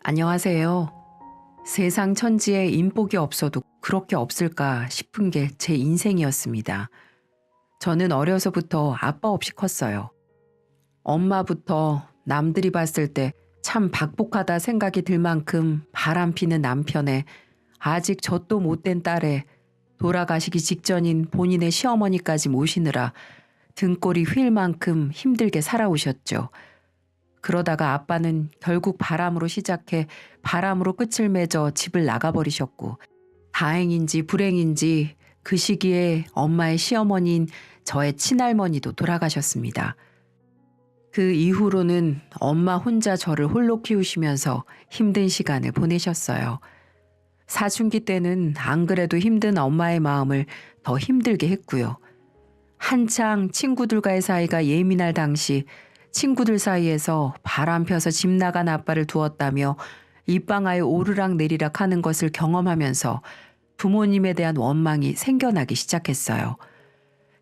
안녕하세요. 세상 천지에 인복이 없어도 그렇게 없을까 싶은 게 제 인생이었습니다. 저는 어려서부터 아빠 없이 컸어요. 엄마부터 남들이 봤을 때 참 박복하다 생각이 들 만큼 바람피는 남편에 아직 젖도 못된 딸에 돌아가시기 직전인 본인의 시어머니까지 모시느라 등골이 휠 만큼 힘들게 살아오셨죠. 그러다가 아빠는 결국 바람으로 시작해 바람으로 끝을 맺어 집을 나가버리셨고, 다행인지 불행인지 그 시기에 엄마의 시어머니인 저의 친할머니도 돌아가셨습니다. 그 이후로는 엄마 혼자 저를 홀로 키우시면서 힘든 시간을 보내셨어요. 사춘기 때는 안 그래도 힘든 엄마의 마음을 더 힘들게 했고요. 한창 친구들과의 사이가 예민할 당시 친구들 사이에서 바람 펴서 집 나간 아빠를 두었다며 입방아에 오르락 내리락 하는 것을 경험하면서 부모님에 대한 원망이 생겨나기 시작했어요.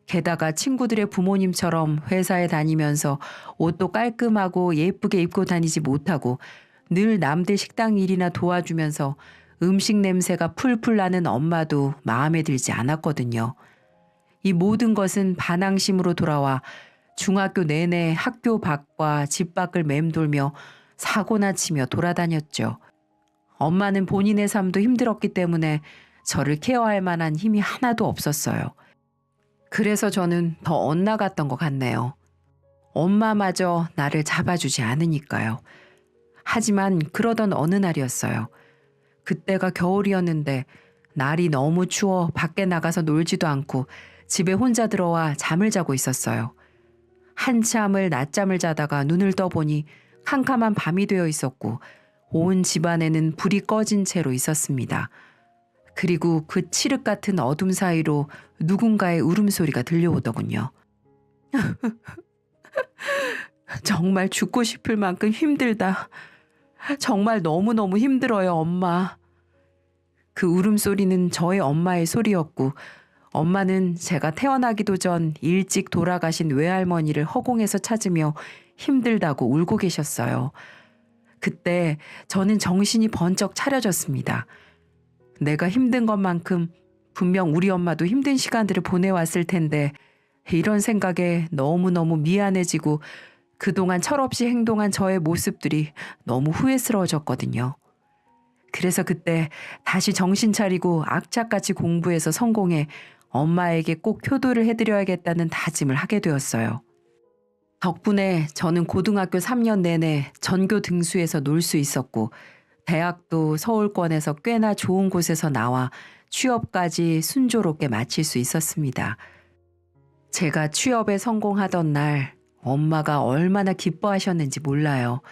게다가 친구들의 부모님처럼 회사에 다니면서 옷도 깔끔하고 예쁘게 입고 다니지 못하고 늘 남들 식당 일이나 도와주면서 음식 냄새가 풀풀 나는 엄마도 마음에 들지 않았거든요. 이 모든 것은 반항심으로 돌아와 중학교 내내 학교 밖과 집 밖을 맴돌며 사고나 치며 돌아다녔죠. 엄마는 본인의 삶도 힘들었기 때문에 저를 케어할 만한 힘이 하나도 없었어요. 그래서 저는 더 엇나갔던 것 같네요. 엄마마저 나를 잡아주지 않으니까요. 하지만 그러던 어느 날이었어요. 그때가 겨울이었는데 날이 너무 추워 밖에 나가서 놀지도 않고 집에 혼자 들어와 잠을 자고 있었어요. 한참을 낮잠을 자다가 눈을 떠보니 캄캄한 밤이 되어 있었고 온 집안에는 불이 꺼진 채로 있었습니다. 그리고 그 칠흑 같은 어둠 사이로 누군가의 울음소리가 들려오더군요. 정말 죽고 싶을 만큼 힘들다. 정말 너무너무 힘들어요, 엄마. 그 울음소리는 저의 엄마의 소리였고, 엄마는 제가 태어나기도 전 일찍 돌아가신 외할머니를 허공에서 찾으며 힘들다고 울고 계셨어요. 그때 저는 정신이 번쩍 차려졌습니다. 내가 힘든 것만큼 분명 우리 엄마도 힘든 시간들을 보내왔을 텐데 이런 생각에 너무너무 미안해지고 그동안 철없이 행동한 저의 모습들이 너무 후회스러워졌거든요. 그래서 그때 다시 정신 차리고 악착같이 공부해서 성공해 엄마에게 꼭 효도를 해드려야겠다는 다짐을 하게 되었어요. 덕분에 저는 고등학교 3년 내내 전교 등수에서 놀 수 있었고 대학도 서울권에서 꽤나 좋은 곳에서 나와 취업까지 순조롭게 마칠 수 있었습니다. 제가 취업에 성공하던 날 엄마가 얼마나 기뻐하셨는지 몰라요.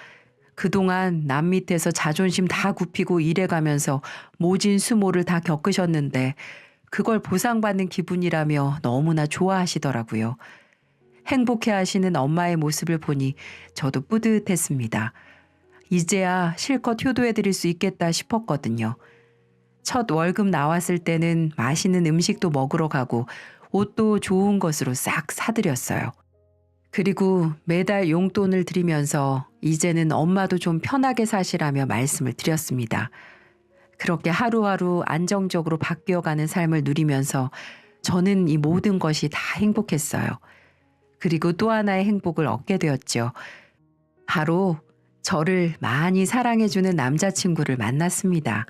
그동안 남 밑에서 자존심 다 굽히고 일해가면서 모진 수모를 다 겪으셨는데 그걸 보상받는 기분이라며 너무나 좋아하시더라고요. 행복해하시는 엄마의 모습을 보니 저도 뿌듯했습니다. 이제야 실컷 효도해드릴 수 있겠다 싶었거든요. 첫 월급 나왔을 때는 맛있는 음식도 먹으러 가고 옷도 좋은 것으로 싹 사드렸어요. 그리고 매달 용돈을 드리면서 이제는 엄마도 좀 편하게 사시라며 말씀을 드렸습니다. 그렇게 하루하루 안정적으로 바뀌어가는 삶을 누리면서 저는 이 모든 것이 다 행복했어요. 그리고 또 하나의 행복을 얻게 되었죠. 바로 저를 많이 사랑해주는 남자친구를 만났습니다.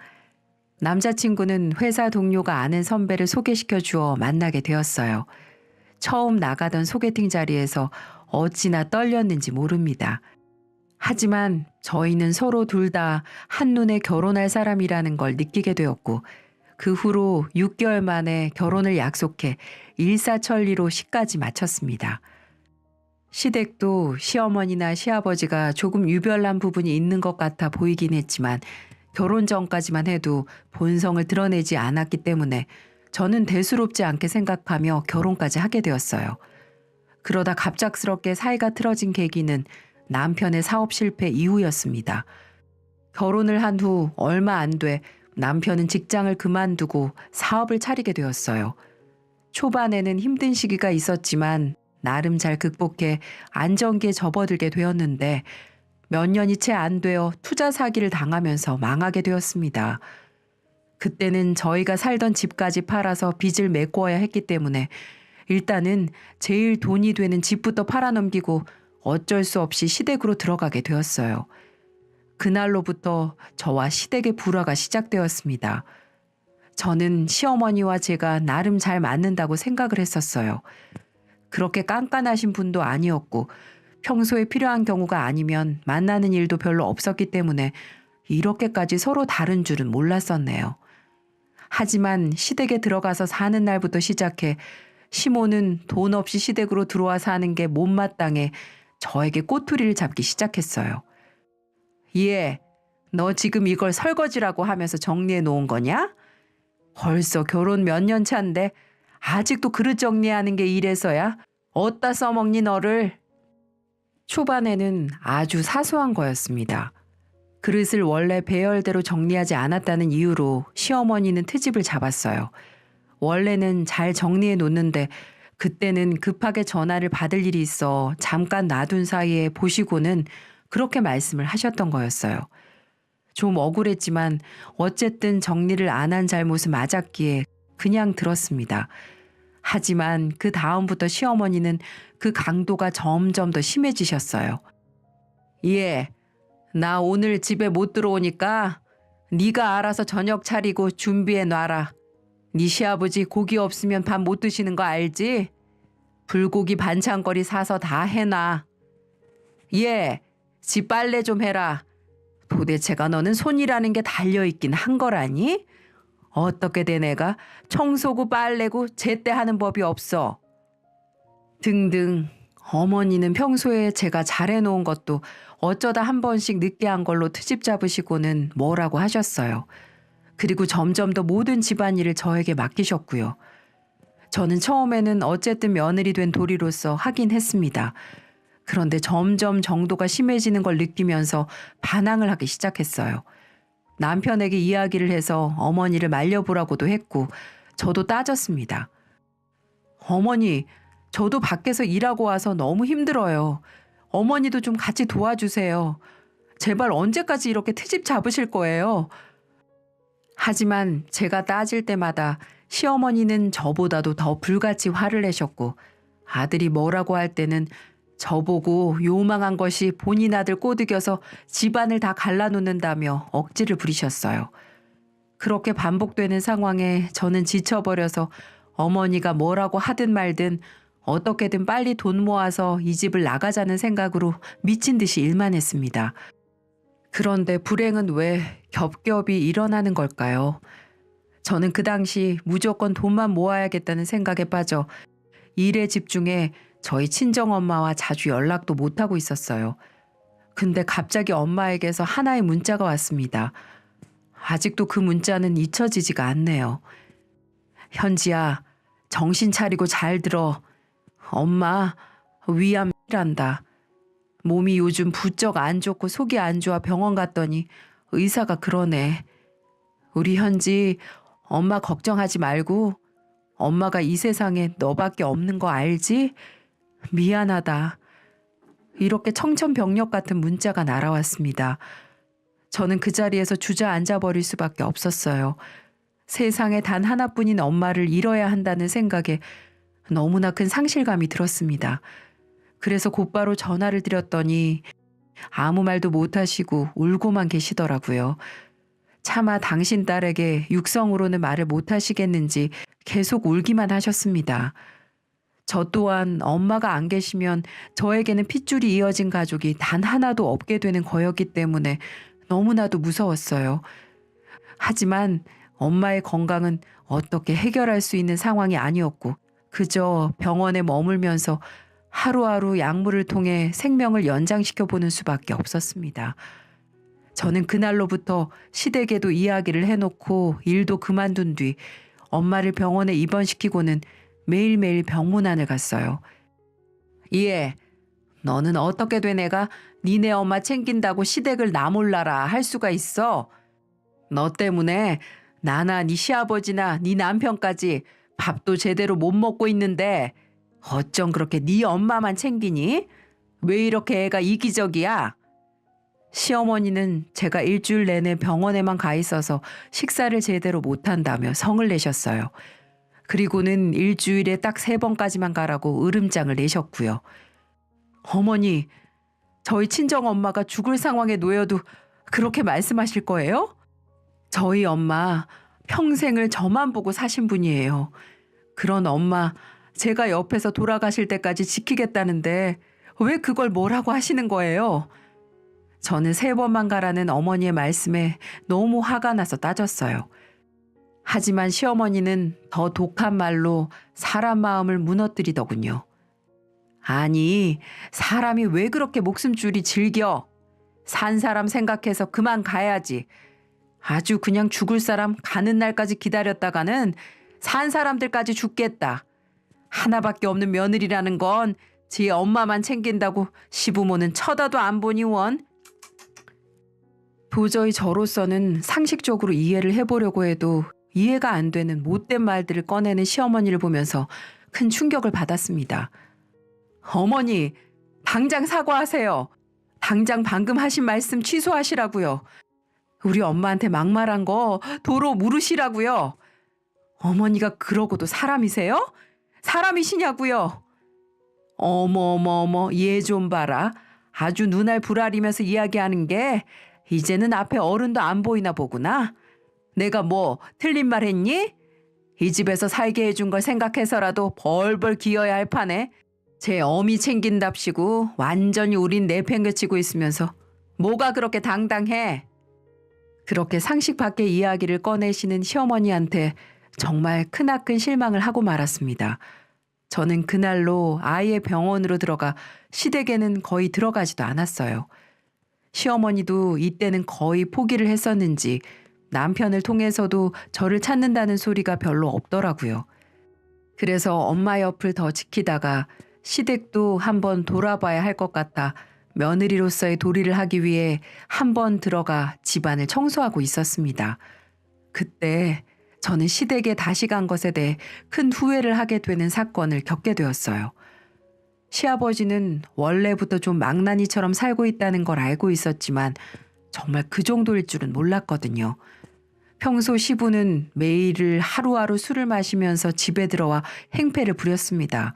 남자친구는 회사 동료가 아는 선배를 소개시켜 주어 만나게 되었어요. 처음 나가던 소개팅 자리에서 어찌나 떨렸는지 모릅니다. 하지만 저희는 서로 둘 다 한눈에 결혼할 사람이라는 걸 느끼게 되었고 그 후로 6개월 만에 결혼을 약속해 일사천리로 시까지 마쳤습니다. 시댁도 시어머니나 시아버지가 조금 유별난 부분이 있는 것 같아 보이긴 했지만 결혼 전까지만 해도 본성을 드러내지 않았기 때문에 저는 대수롭지 않게 생각하며 결혼까지 하게 되었어요. 그러다 갑작스럽게 사이가 틀어진 계기는 남편의 사업 실패 이후였습니다. 결혼을 한 후 얼마 안 돼 남편은 직장을 그만두고 사업을 차리게 되었어요. 초반에는 힘든 시기가 있었지만 나름 잘 극복해 안정기에 접어들게 되었는데 몇 년이 채 안 되어 투자 사기를 당하면서 망하게 되었습니다. 그때는 저희가 살던 집까지 팔아서 빚을 메꿔야 했기 때문에 일단은 제일 돈이 되는 집부터 팔아넘기고 어쩔 수 없이 시댁으로 들어가게 되었어요. 그날로부터 저와 시댁의 불화가 시작되었습니다. 저는 시어머니와 제가 나름 잘 맞는다고 생각을 했었어요. 그렇게 깐깐하신 분도 아니었고 평소에 필요한 경우가 아니면 만나는 일도 별로 없었기 때문에 이렇게까지 서로 다른 줄은 몰랐었네요. 하지만 시댁에 들어가서 사는 날부터 시작해 시모는 돈 없이 시댁으로 들어와 사는 게 못마땅해 저에게 꼬투리를 잡기 시작했어요. 예, 너 지금 이걸 설거지라고 하면서 정리해 놓은 거냐? 벌써 결혼 몇 년 차인데 아직도 그릇 정리하는 게 이래서야? 어디다 써먹니 너를? 초반에는 아주 사소한 거였습니다. 그릇을 원래 배열대로 정리하지 않았다는 이유로 시어머니는 트집을 잡았어요. 원래는 잘 정리해 놓는데 그때는 급하게 전화를 받을 일이 있어 잠깐 놔둔 사이에 보시고는 그렇게 말씀을 하셨던 거였어요. 좀 억울했지만 어쨌든 정리를 안 한 잘못은 맞았기에 그냥 들었습니다. 하지만 그 다음부터 시어머니는 그 강도가 점점 더 심해지셨어요. 예, 나 오늘 집에 못 들어오니까 네가 알아서 저녁 차리고 준비해 놔라. 네 시아버지 고기 없으면 밥 못 드시는 거 알지? 불고기 반찬거리 사서 다 해놔. 예, 집 빨래 좀 해라. 도대체가 너는 손이라는 게 달려있긴 한 거라니? 어떻게 된 애가 청소고 빨래고 제때 하는 법이 없어. 등등. 어머니는 평소에 제가 잘해놓은 것도 어쩌다 한 번씩 늦게 한 걸로 트집 잡으시고는 뭐라고 하셨어요. 그리고 점점 더 모든 집안일을 저에게 맡기셨고요. 저는 처음에는 어쨌든 며느리 된 도리로서 하긴 했습니다. 그런데 점점 정도가 심해지는 걸 느끼면서 반항을 하기 시작했어요. 남편에게 이야기를 해서 어머니를 말려보라고도 했고 저도 따졌습니다. 어머니, 저도 밖에서 일하고 와서 너무 힘들어요. 어머니도 좀 같이 도와주세요. 제발 언제까지 이렇게 트집 잡으실 거예요? 하지만 제가 따질 때마다 시어머니는 저보다도 더 불같이 화를 내셨고 아들이 뭐라고 할 때는 저보고 요망한 것이 본인 아들 꼬드겨서 집안을 다 갈라놓는다며 억지를 부리셨어요. 그렇게 반복되는 상황에 저는 지쳐버려서 어머니가 뭐라고 하든 말든 어떻게든 빨리 돈 모아서 이 집을 나가자는 생각으로 미친 듯이 일만 했습니다. 그런데 불행은 왜 겹겹이 일어나는 걸까요? 저는 그 당시 무조건 돈만 모아야겠다는 생각에 빠져 일에 집중해 저희 친정엄마와 자주 연락도 못하고 있었어요. 근데 갑자기 엄마에게서 하나의 문자가 왔습니다. 아직도 그 문자는 잊혀지지가 않네요. 현지야, 정신 차리고 잘 들어. 엄마, 위암이란다. 몸이 요즘 부쩍 안 좋고 속이 안 좋아 병원 갔더니 의사가 그러네. 우리 현지, 엄마 걱정하지 말고 엄마가 이 세상에 너밖에 없는 거 알지? 미안하다. 이렇게 청천벽력 같은 문자가 날아왔습니다. 저는 그 자리에서 주저앉아 버릴 수밖에 없었어요. 세상에 단 하나뿐인 엄마를 잃어야 한다는 생각에 너무나 큰 상실감이 들었습니다. 그래서 곧바로 전화를 드렸더니 아무 말도 못하시고 울고만 계시더라고요. 차마 당신 딸에게 육성으로는 말을 못하시겠는지 계속 울기만 하셨습니다. 저 또한 엄마가 안 계시면 저에게는 핏줄이 이어진 가족이 단 하나도 없게 되는 거였기 때문에 너무나도 무서웠어요. 하지만 엄마의 건강은 어떻게 해결할 수 있는 상황이 아니었고 그저 병원에 머물면서 하루하루 약물을 통해 생명을 연장시켜보는 수밖에 없었습니다. 저는 그날로부터 시댁에도 이야기를 해놓고 일도 그만둔 뒤 엄마를 병원에 입원시키고는 매일매일 병문안을 갔어요. 예, 너는 어떻게 된 애가 니네 엄마 챙긴다고 시댁을 나 몰라라 할 수가 있어? 너 때문에 나나 네 시아버지나 네 남편까지 밥도 제대로 못 먹고 있는데 어쩜 그렇게 네 엄마만 챙기니? 왜 이렇게 애가 이기적이야? 시어머니는 제가 일주일 내내 병원에만 가 있어서 식사를 제대로 못한다며 성을 내셨어요. 그리고는 일주일에 딱 3번까지만 가라고 으름장을 내셨고요. 어머니, 저희 친정엄마가 죽을 상황에 놓여도 그렇게 말씀하실 거예요? 저희 엄마 평생을 저만 보고 사신 분이에요. 그런 엄마 제가 옆에서 돌아가실 때까지 지키겠다는데 왜 그걸 뭐라고 하시는 거예요? 저는 3번만 가라는 어머니의 말씀에 너무 화가 나서 따졌어요. 하지만 시어머니는 더 독한 말로 사람 마음을 무너뜨리더군요. 아니, 사람이 왜 그렇게 목숨줄이 질겨? 산 사람 생각해서 그만 가야지. 아주 그냥 죽을 사람 가는 날까지 기다렸다가는 산 사람들까지 죽겠다. 하나밖에 없는 며느리라는 건 지 엄마만 챙긴다고 시부모는 쳐다도 안 보니 원. 도저히 저로서는 상식적으로 이해를 해보려고 해도 이해가 안 되는 못된 말들을 꺼내는 시어머니를 보면서 큰 충격을 받았습니다. 어머니, 당장 사과하세요. 당장 방금 하신 말씀 취소하시라고요. 우리 엄마한테 막말한 거 도로 물으시라고요. 어머니가 그러고도 사람이세요? 사람이시냐고요? 어머, 얘 좀 봐라. 아주 눈알 부라리면서 이야기하는 게 이제는 앞에 어른도 안 보이나 보구나. 내가 뭐 틀린 말 했니? 이 집에서 살게 해준 걸 생각해서라도 벌벌 기어야 할 판에 제 어미 챙긴답시고 완전히 우린 내팽개치고 있으면서 뭐가 그렇게 당당해? 그렇게 상식 밖의 이야기를 꺼내시는 시어머니한테 정말 크나큰 실망을 하고 말았습니다. 저는 그날로 아이의 병원으로 들어가 시댁에는 거의 들어가지도 않았어요. 시어머니도 이때는 거의 포기를 했었는지 남편을 통해서도 저를 찾는다는 소리가 별로 없더라고요. 그래서 엄마 옆을 더 지키다가 시댁도 한번 돌아봐야 할 것 같아 며느리로서의 도리를 하기 위해 한번 들어가 집안을 청소하고 있었습니다. 그때 저는 시댁에 다시 간 것에 대해 큰 후회를 하게 되는 사건을 겪게 되었어요. 시아버지는 원래부터 좀 망나니처럼 살고 있다는 걸 알고 있었지만 정말 그 정도일 줄은 몰랐거든요. 평소 시부는 매일 하루하루 술을 마시면서 집에 들어와 행패를 부렸습니다.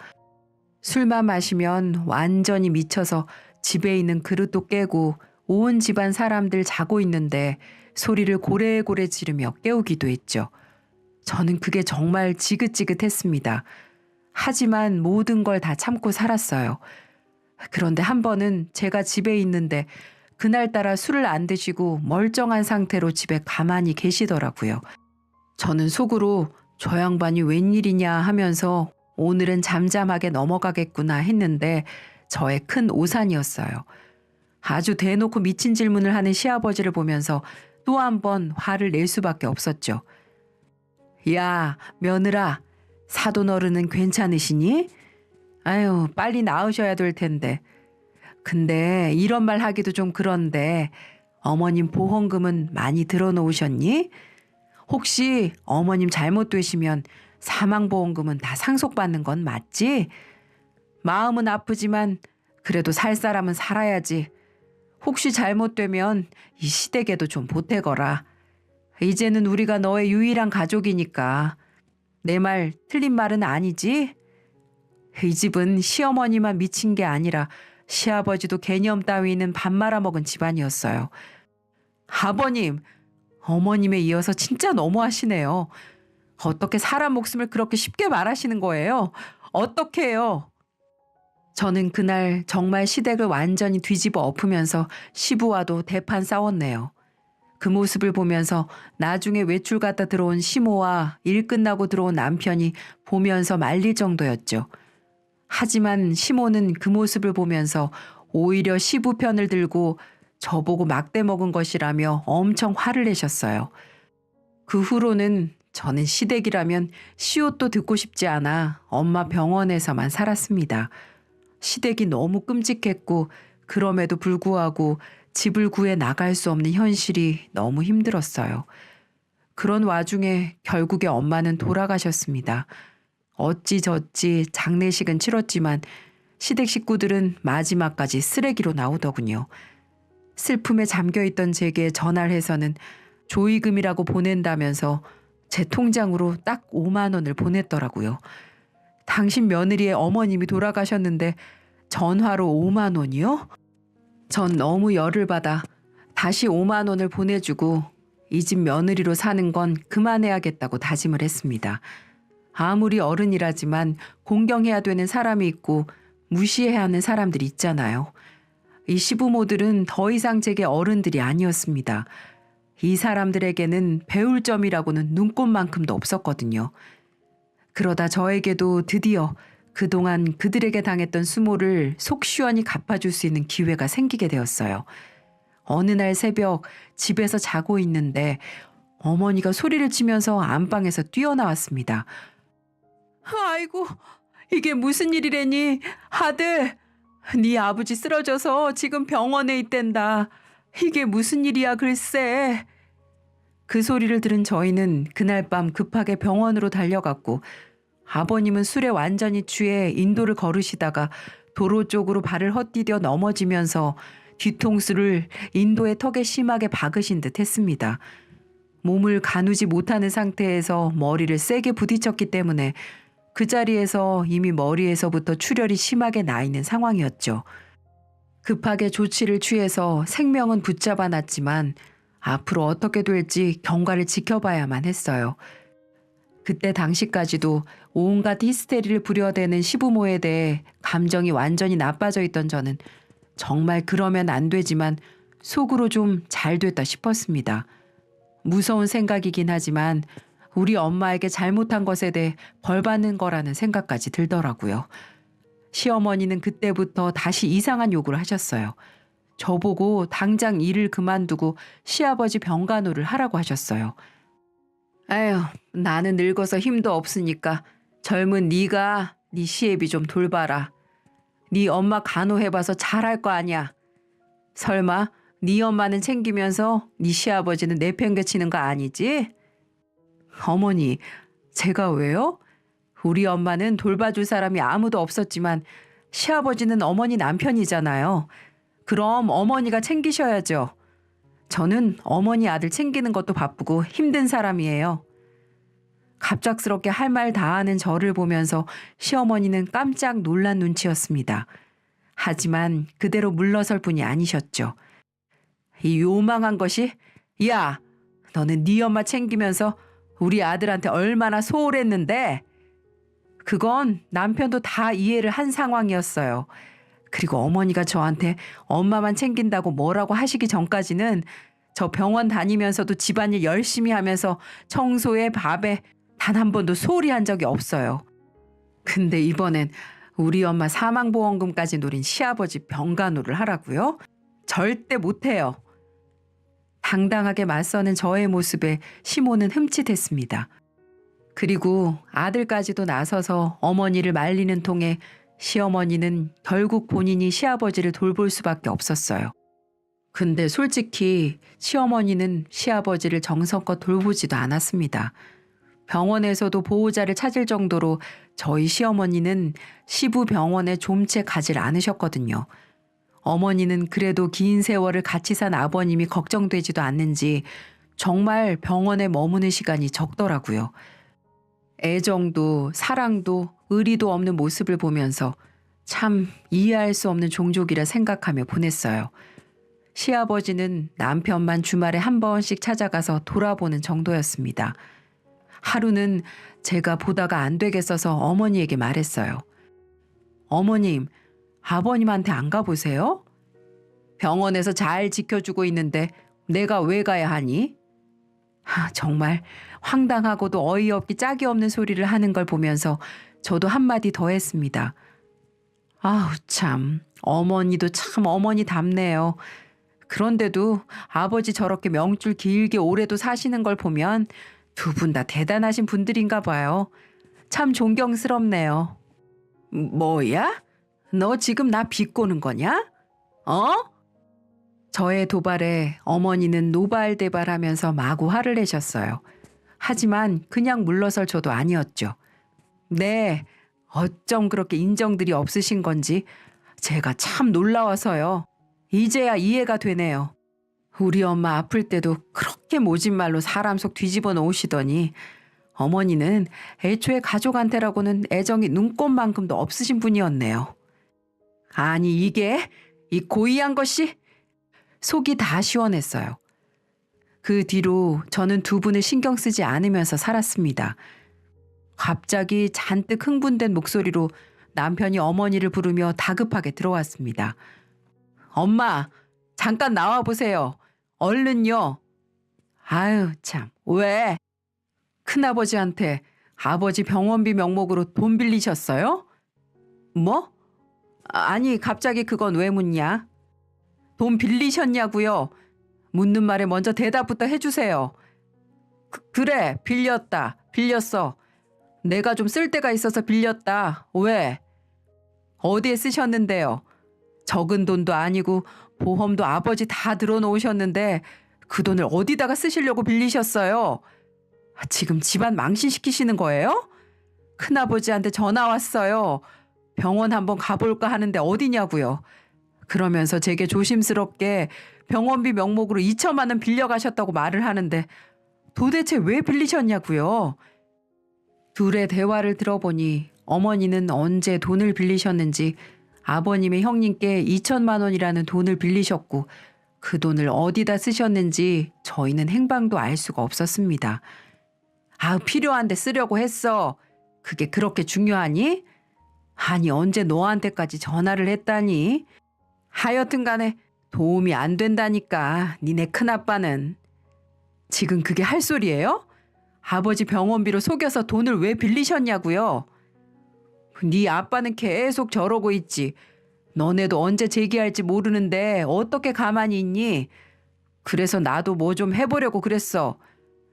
술만 마시면 완전히 미쳐서 집에 있는 그릇도 깨고 온 집안 사람들 자고 있는데 소리를 고래고래 지르며 깨우기도 했죠. 저는 그게 정말 지긋지긋했습니다. 하지만 모든 걸 다 참고 살았어요. 그런데 한 번은 제가 집에 있는데 그날따라 술을 안 드시고 멀쩡한 상태로 집에 가만히 계시더라고요. 저는 속으로 저 양반이 웬일이냐 하면서 오늘은 잠잠하게 넘어가겠구나 했는데 저의 큰 오산이었어요. 아주 대놓고 미친 질문을 하는 시아버지를 보면서 또 한 번 화를 낼 수밖에 없었죠. 야, 며느라, 사돈 어른은 괜찮으시니? 아유, 빨리 나으셔야 될 텐데. 근데 이런 말 하기도 좀 그런데 어머님 보험금은 많이 들어놓으셨니? 혹시 어머님 잘못되시면 사망보험금은 다 상속받는 건 맞지? 마음은 아프지만 그래도 살 사람은 살아야지. 혹시 잘못되면 이 시댁에도 좀 보태거라. 이제는 우리가 너의 유일한 가족이니까. 내 말 틀린 말은 아니지? 이 집은 시어머니만 미친 게 아니라 시아버지도 개념 따위는 밥 말아먹은 집안이었어요. 아버님, 어머님에 이어서 진짜 너무하시네요. 어떻게 사람 목숨을 그렇게 쉽게 말하시는 거예요? 어떻게 해요? 저는 그날 정말 시댁을 완전히 뒤집어 엎으면서 시부와도 대판 싸웠네요. 그 모습을 보면서 나중에 외출 갔다 들어온 시모와 일 끝나고 들어온 남편이 보면서 말릴 정도였죠. 하지만 시모는 그 모습을 보면서 오히려 시부 편을 들고 저보고 막대 먹은 것이라며 엄청 화를 내셨어요. 그 후로는 저는 시댁이라면 시옷도 듣고 싶지 않아 엄마 병원에서만 살았습니다. 시댁이 너무 끔찍했고 그럼에도 불구하고 집을 구해 나갈 수 없는 현실이 너무 힘들었어요. 그런 와중에 결국에 엄마는 돌아가셨습니다. 어찌저찌 장례식은 치렀지만 시댁 식구들은 마지막까지 쓰레기로 나오더군요. 슬픔에 잠겨있던 제게 전화를 해서는 조의금이라고 보낸다면서 제 통장으로 딱 5만 원을 보냈더라고요. 당신 며느리의 어머님이 돌아가셨는데 전화로 5만 원이요? 전 너무 열을 받아 다시 5만 원을 보내주고 이 집 며느리로 사는 건 그만해야겠다고 다짐을 했습니다. 아무리 어른이라지만 공경해야 되는 사람이 있고 무시해야 하는 사람들이 있잖아요. 이 시부모들은 더 이상 제게 어른들이 아니었습니다. 이 사람들에게는 배울 점이라고는 눈꼽만큼도 없었거든요. 그러다 저에게도 드디어 그동안 그들에게 당했던 수모를 속 시원히 갚아줄 수 있는 기회가 생기게 되었어요. 어느 날 새벽 집에서 자고 있는데 어머니가 소리를 치면서 안방에서 뛰어나왔습니다. 아이고, 이게 무슨 일이래니? 아들, 네 아버지 쓰러져서 지금 병원에 있댄다. 이게 무슨 일이야 글쎄. 그 소리를 들은 저희는 그날 밤 급하게 병원으로 달려갔고 아버님은 술에 완전히 취해 인도를 걸으시다가 도로 쪽으로 발을 헛디뎌 넘어지면서 뒤통수를 인도의 턱에 심하게 박으신 듯 했습니다. 몸을 가누지 못하는 상태에서 머리를 세게 부딪혔기 때문에 그 자리에서 이미 머리에서부터 출혈이 심하게 나 있는 상황이었죠. 급하게 조치를 취해서 생명은 붙잡아 놨지만 앞으로 어떻게 될지 경과를 지켜봐야만 했어요. 그때 당시까지도 온갖 히스테리를 부려대는 시부모에 대해 감정이 완전히 나빠져 있던 저는 정말 그러면 안 되지만 속으로 좀 잘 됐다 싶었습니다. 무서운 생각이긴 하지만 우리 엄마에게 잘못한 것에 대해 벌 받는 거라는 생각까지 들더라고요. 시어머니는 그때부터 다시 이상한 요구를 하셨어요. 저보고 당장 일을 그만두고 시아버지 병간호를 하라고 하셨어요. 에휴, 나는 늙어서 힘도 없으니까 젊은 네가 네 시애비 좀 돌봐라. 네 엄마 간호해봐서 잘할 거 아니야. 설마 네 엄마는 챙기면서 네 시아버지는 내팽개치는 거 아니지? 어머니, 제가 왜요? 우리 엄마는 돌봐줄 사람이 아무도 없었지만 시아버지는 어머니 남편이잖아요. 그럼 어머니가 챙기셔야죠. 저는 어머니 아들 챙기는 것도 바쁘고 힘든 사람이에요. 갑작스럽게 할 말 다 하는 저를 보면서 시어머니는 깜짝 놀란 눈치였습니다. 하지만 그대로 물러설 분이 아니셨죠. 이 요망한 것이, 야, 너는 네 엄마 챙기면서 우리 아들한테 얼마나 소홀했는데? 그건 남편도 다 이해를 한 상황이었어요. 그리고 어머니가 저한테 엄마만 챙긴다고 뭐라고 하시기 전까지는 저 병원 다니면서도 집안일 열심히 하면서 청소에 밥에 단 한 번도 소홀히 한 적이 없어요. 근데 이번엔 우리 엄마 사망보험금까지 노린 시아버지 병간호를 하라고요? 절대 못해요. 당당하게 맞서는 저의 모습에 시모는 흠칫했습니다. 그리고 아들까지도 나서서 어머니를 말리는 통에 시어머니는 결국 본인이 시아버지를 돌볼 수밖에 없었어요. 근데 솔직히 시어머니는 시아버지를 정성껏 돌보지도 않았습니다. 병원에서도 보호자를 찾을 정도로 저희 시어머니는 시부 병원에 좀채 가질 않으셨거든요. 어머니는 그래도 긴 세월을 같이 산 아버님이 걱정되지도 않는지 정말 병원에 머무는 시간이 적더라고요. 애정도 사랑도 의리도 없는 모습을 보면서 참 이해할 수 없는 종족이라 생각하며 보냈어요. 시아버지는 남편만 주말에 한 번씩 찾아가서 돌아보는 정도였습니다. 하루는 제가 보다가 안 되겠어서 어머니에게 말했어요. 어머님, 아버님한테 안 가보세요? 병원에서 잘 지켜주고 있는데 내가 왜 가야 하니? 정말 황당하고도 어이없기 짝이 없는 소리를 하는 걸 보면서 저도 한마디 더 했습니다. 아우 참, 어머니도 참 어머니답네요. 그런데도 아버지 저렇게 명줄 길게 오래도 사시는 걸 보면 두 분 다 대단하신 분들인가 봐요. 참 존경스럽네요. 뭐야? 너 지금 나 비꼬는 거냐? 어? 저의 도발에 어머니는 노발대발하면서 마구 화를 내셨어요. 하지만 그냥 물러설 저도 아니었죠. 네, 어쩜 그렇게 인정들이 없으신 건지 제가 참 놀라워서요. 이제야 이해가 되네요. 우리 엄마 아플 때도 그렇게 모진 말로 사람 속 뒤집어 놓으시더니 어머니는 애초에 가족한테라고는 애정이 눈꼽만큼도 없으신 분이었네요. 아니 이게 이 고이한 것이 속이 다 시원했어요. 그 뒤로 저는 두 분을 신경 쓰지 않으면서 살았습니다. 갑자기 잔뜩 흥분된 목소리로 남편이 어머니를 부르며 다급하게 들어왔습니다. 엄마, 잠깐 나와 보세요. 얼른요. 아유 참, 왜? 큰아버지한테 아버지 병원비 명목으로 돈 빌리셨어요? 뭐? 아니 갑자기 그건 왜 묻냐? 돈 빌리셨냐고요? 묻는 말에 먼저 대답부터 해주세요. 그래, 빌렸어. 내가 좀 쓸 데가 있어서 빌렸다. 왜? 어디에 쓰셨는데요? 적은 돈도 아니고 보험도 아버지 다 들어놓으셨는데 그 돈을 어디다가 쓰시려고 빌리셨어요? 지금 집안 망신시키시는 거예요? 큰아버지한테 전화 왔어요. 병원 한번 가볼까 하는데 어디냐고요. 그러면서 제게 조심스럽게 병원비 명목으로 2천만 원 빌려가셨다고 말을 하는데 도대체 왜 빌리셨냐고요. 둘의 대화를 들어보니 어머니는 언제 돈을 빌리셨는지 아버님의 형님께 2천만 원이라는 돈을 빌리셨고 그 돈을 어디다 쓰셨는지 저희는 행방도 알 수가 없었습니다. 아, 필요한데 쓰려고 했어. 그게 그렇게 중요하니? 아니 언제 너한테까지 전화를 했다니? 하여튼 간에 도움이 안 된다니까 니네 큰아빠는. 지금 그게 할 소리예요? 아버지 병원비로 속여서 돈을 왜 빌리셨냐고요? 네 아빠는 계속 저러고 있지. 너네도 언제 제기할지 모르는데 어떻게 가만히 있니? 그래서 나도 뭐 좀 해보려고 그랬어.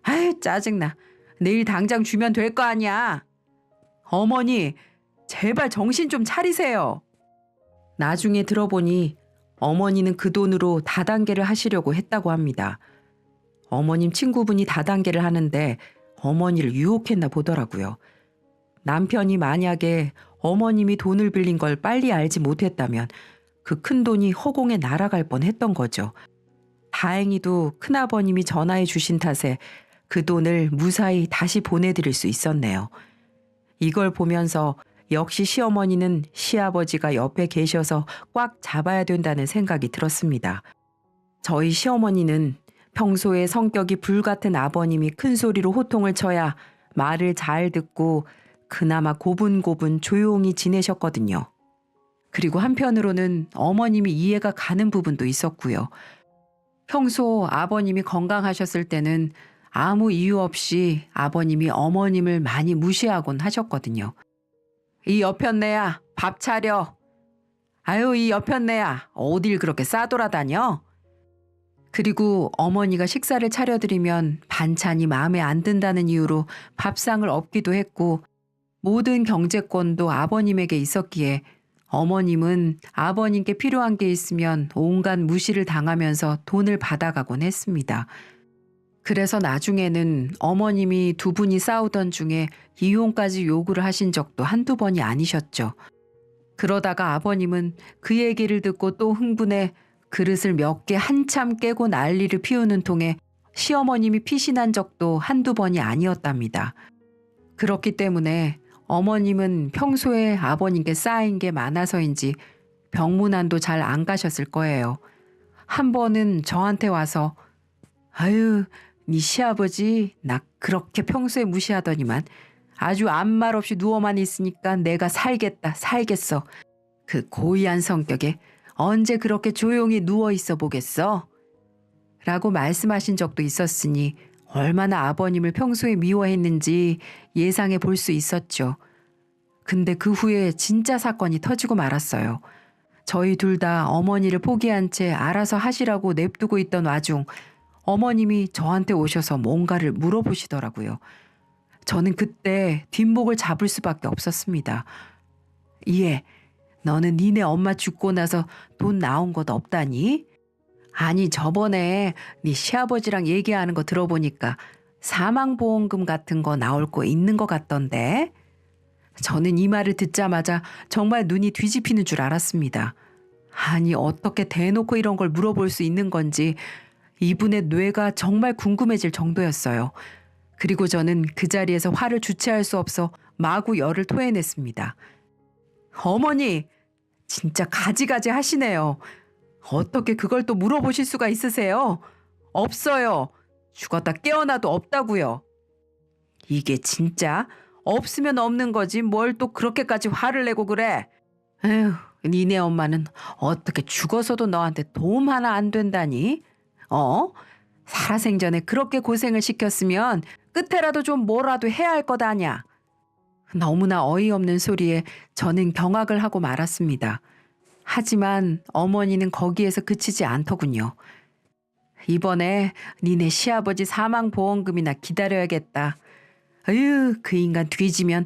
아이 짜증나. 내일 당장 주면 될 거 아니야. 어머니 제발 정신 좀 차리세요. 나중에 들어보니 어머니는 그 돈으로 다단계를 하시려고 했다고 합니다. 어머님 친구분이 다단계를 하는데 어머니를 유혹했나 보더라고요. 남편이 만약에 어머님이 돈을 빌린 걸 빨리 알지 못했다면 그 큰 돈이 허공에 날아갈 뻔했던 거죠. 다행히도 큰아버님이 전화해 주신 탓에 그 돈을 무사히 다시 보내드릴 수 있었네요. 이걸 보면서 역시 시어머니는 시아버지가 옆에 계셔서 꽉 잡아야 된다는 생각이 들었습니다. 저희 시어머니는 평소에 성격이 불같은 아버님이 큰 소리로 호통을 쳐야 말을 잘 듣고 그나마 고분고분 조용히 지내셨거든요. 그리고 한편으로는 어머님이 이해가 가는 부분도 있었고요. 평소 아버님이 건강하셨을 때는 아무 이유 없이 아버님이 어머님을 많이 무시하곤 하셨거든요. 이 여편네야 밥 차려. 아유 이 여편네야 어딜 그렇게 싸돌아다녀? 그리고 어머니가 식사를 차려드리면 반찬이 마음에 안 든다는 이유로 밥상을 엎기도 했고 모든 경제권도 아버님에게 있었기에 어머님은 아버님께 필요한 게 있으면 온갖 무시를 당하면서 돈을 받아가곤 했습니다. 그래서 나중에는 어머님이 두 분이 싸우던 중에 이혼까지 요구를 하신 적도 한두 번이 아니셨죠. 그러다가 아버님은 그 얘기를 듣고 또 흥분해 그릇을 몇 개 한참 깨고 난리를 피우는 통에 시어머님이 피신한 적도 한두 번이 아니었답니다. 그렇기 때문에 어머님은 평소에 아버님께 쌓인 게 많아서인지 병문안도 잘 안 가셨을 거예요. 한 번은 저한테 와서 아유 네 시아버지 나 그렇게 평소에 무시하더니만 아주 아무 말 없이 누워만 있으니까 내가 살겠어. 그 고의한 성격에 언제 그렇게 조용히 누워 있어 보겠어? 라고 말씀하신 적도 있었으니 얼마나 아버님을 평소에 미워했는지 예상해 볼 수 있었죠. 근데 그 후에 진짜 사건이 터지고 말았어요. 저희 둘 다 어머니를 포기한 채 알아서 하시라고 냅두고 있던 와중 어머님이 저한테 오셔서 뭔가를 물어보시더라고요. 저는 그때 뒷목을 잡을 수밖에 없었습니다. 예, 너는 니네 엄마 죽고 나서 돈 나온 것 없다니? 아니 저번에 네 시아버지랑 얘기하는 거 들어보니까 사망보험금 같은 거 나올 거 있는 것 같던데? 저는 이 말을 듣자마자 정말 눈이 뒤집히는 줄 알았습니다. 아니, 어떻게 대놓고 이런 걸 물어볼 수 있는 건지 이분의 뇌가 정말 궁금해질 정도였어요. 그리고 저는 그 자리에서 화를 주체할 수 없어 마구 열을 토해냈습니다. 어머니, 진짜 가지가지 하시네요. 어떻게 그걸 또 물어보실 수가 있으세요? 없어요. 죽었다 깨어나도 없다고요. 이게 진짜 없으면 없는 거지 뭘 또 그렇게까지 화를 내고 그래. 에휴, 니네 엄마는 어떻게 죽어서도 너한테 도움 하나 안 된다니? 살아생전에 그렇게 고생을 시켰으면 끝에라도 좀 뭐라도 해야 할 것 아냐. 너무나 어이없는 소리에 저는 경악을 하고 말았습니다. 하지만 어머니는 거기에서 그치지 않더군요. 이번에 니네 시아버지 사망보험금이나 기다려야겠다. 어휴, 그 인간 뒤지면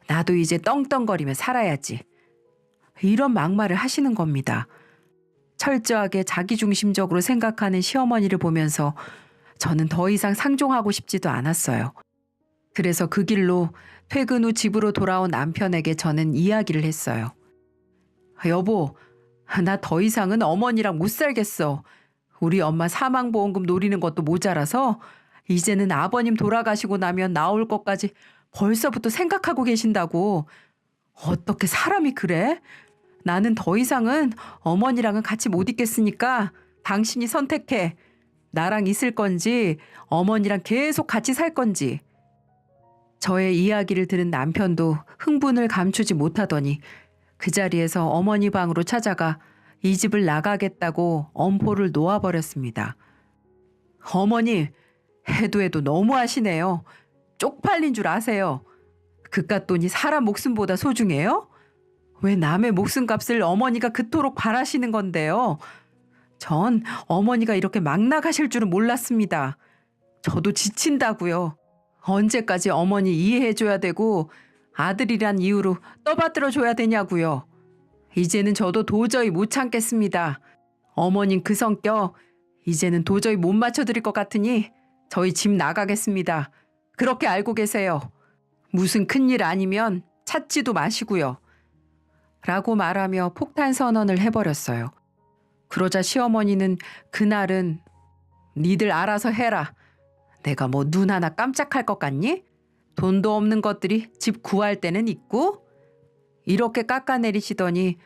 나도 이제 떵떵거리며 살아야지. 이런 막말을 하시는 겁니다. 철저하게 자기중심적으로 생각하는 시어머니를 보면서 저는 더 이상 상종하고 싶지도 않았어요. 그래서 그 길로 퇴근 후 집으로 돌아온 남편에게 저는 이야기를 했어요. 여보, 나 더 이상은 어머니랑 못 살겠어. 우리 엄마 사망보험금 노리는 것도 모자라서 이제는 아버님 돌아가시고 나면 나올 것까지 벌써부터 생각하고 계신다고. 어떻게 사람이 그래? 나는 더 이상은 어머니랑은 같이 못 있겠으니까 당신이 선택해. 나랑 있을 건지 어머니랑 계속 같이 살 건지. 저의 이야기를 들은 남편도 흥분을 감추지 못하더니 그 자리에서 어머니 방으로 찾아가 이 집을 나가겠다고 엄포를 놓아버렸습니다. 어머니, 해도 너무하시네요. 쪽팔린 줄 아세요. 그깟 돈이 사람 목숨보다 소중해요? 왜 남의 목숨값을 어머니가 그토록 바라시는 건데요? 전 어머니가 이렇게 막 나가실 줄은 몰랐습니다. 저도 지친다고요. 언제까지 어머니 이해해줘야 되고 아들이란 이유로 떠받들어줘야 되냐고요. 이제는 저도 도저히 못 참겠습니다. 어머님 그 성격 이제는 도저히 못 맞춰드릴 것 같으니 저희 집 나가겠습니다. 그렇게 알고 계세요. 무슨 큰일 아니면 찾지도 마시고요. 라고 말하며 폭탄 선언을 해버렸어요. 그러자 시어머니는 그날은 니들 알아서 해라. 내가 뭐 눈 하나 깜짝할 것 같니? 돈도 없는 것들이 집 구할 때는 있고? 이렇게 깎아내리시더니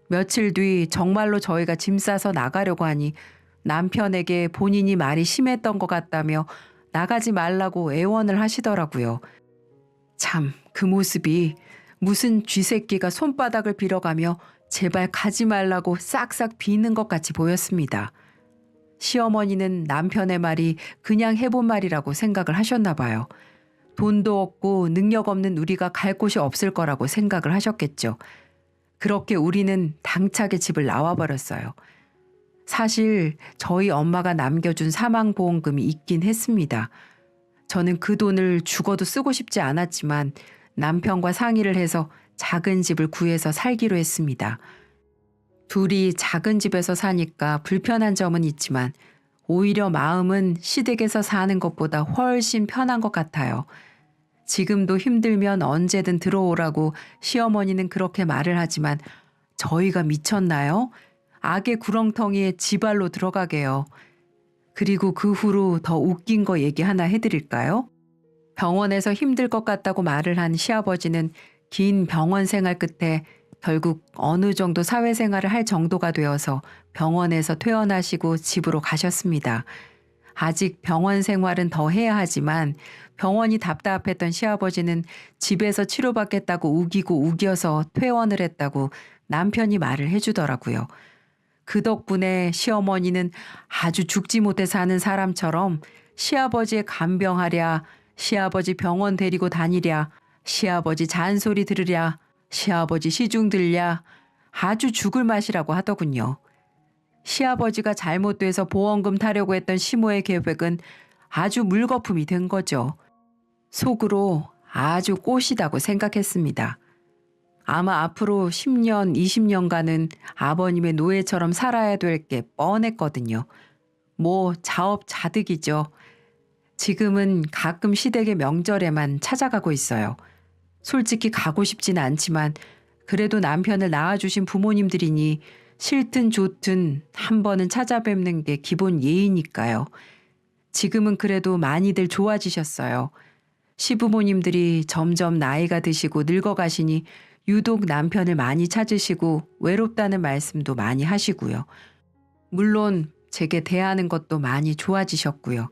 며칠 뒤 정말로 저희가 짐 싸서 나가려고 하니 남편에게 본인이 말이 심했던 것 같다며 나가지 말라고 애원을 하시더라고요. 참, 그 모습이 무슨 쥐새끼가 손바닥을 빌어가며 제발 가지 말라고 싹싹 비는 것 같이 보였습니다. 시어머니는 남편의 말이 그냥 해본 말이라고 생각을 하셨나 봐요. 돈도 없고 능력 없는 우리가 갈 곳이 없을 거라고 생각을 하셨겠죠. 그렇게 우리는 당차게 집을 나와버렸어요. 사실 저희 엄마가 남겨준 사망보험금이 있긴 했습니다. 저는 그 돈을 죽어도 쓰고 싶지 않았지만 남편과 상의를 해서 작은 집을 구해서 살기로 했습니다. 둘이 작은 집에서 사니까 불편한 점은 있지만 오히려 마음은 시댁에서 사는 것보다 훨씬 편한 것 같아요. 지금도 힘들면 언제든 들어오라고 시어머니는 그렇게 말을 하지만 저희가 미쳤나요? 악의 구렁텅이에 지발로 들어가게요. 그리고 그 후로 더 웃긴 거 얘기 하나 해드릴까요? 병원에서 힘들 것 같다고 말을 한 시아버지는 긴 병원 생활 끝에 결국 어느 정도 사회생활을 할 정도가 되어서 병원에서 퇴원하시고 집으로 가셨습니다. 아직 병원 생활은 더 해야 하지만 병원이 답답했던 시아버지는 집에서 치료받겠다고 우기고 우겨서 퇴원을 했다고 남편이 말을 해주더라고요. 그 덕분에 시어머니는 아주 죽지 못해 사는 사람처럼 시아버지의 간병하랴, 시아버지 병원 데리고 다니랴, 시아버지 잔소리 들으랴, 시아버지 시중 들랴 아주 죽을 맛이라고 하더군요. 시아버지가 잘못돼서 보험금 타려고 했던 시모의 계획은 아주 물거품이 된 거죠. 속으로 아주 꼬시다고 생각했습니다. 아마 앞으로 10년, 20년간은 아버님의 노예처럼 살아야 될 게 뻔했거든요. 뭐 자업자득이죠. 지금은 가끔 시댁의 명절에만 찾아가고 있어요. 솔직히 가고 싶진 않지만 그래도 남편을 낳아주신 부모님들이니 싫든 좋든 한 번은 찾아뵙는 게 기본 예의니까요. 지금은 그래도 많이들 좋아지셨어요. 시부모님들이 점점 나이가 드시고 늙어가시니 유독 남편을 많이 찾으시고 외롭다는 말씀도 많이 하시고요. 물론 제게 대하는 것도 많이 좋아지셨고요.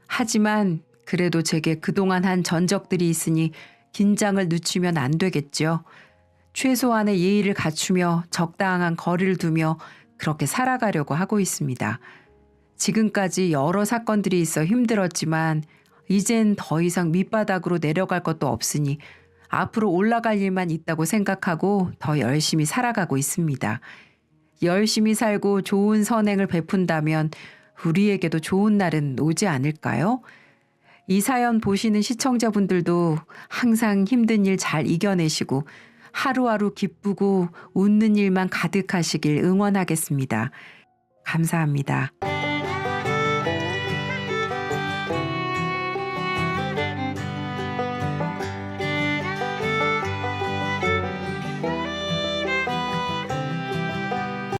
하지만 그래도 제게 그동안 한 전적들이 있으니 긴장을 늦추면 안 되겠죠. 최소한의 예의를 갖추며 적당한 거리를 두며 그렇게 살아가려고 하고 있습니다. 지금까지 여러 사건들이 있어 힘들었지만 이젠 더 이상 밑바닥으로 내려갈 것도 없으니 앞으로 올라갈 일만 있다고 생각하고 더 열심히 살아가고 있습니다. 열심히 살고 좋은 선행을 베푼다면 우리에게도 좋은 날은 오지 않을까요? 이 사연 보시는 시청자분들도 항상 힘든 일 잘 이겨내시고 하루하루 기쁘고 웃는 일만 가득하시길 응원하겠습니다. 감사합니다.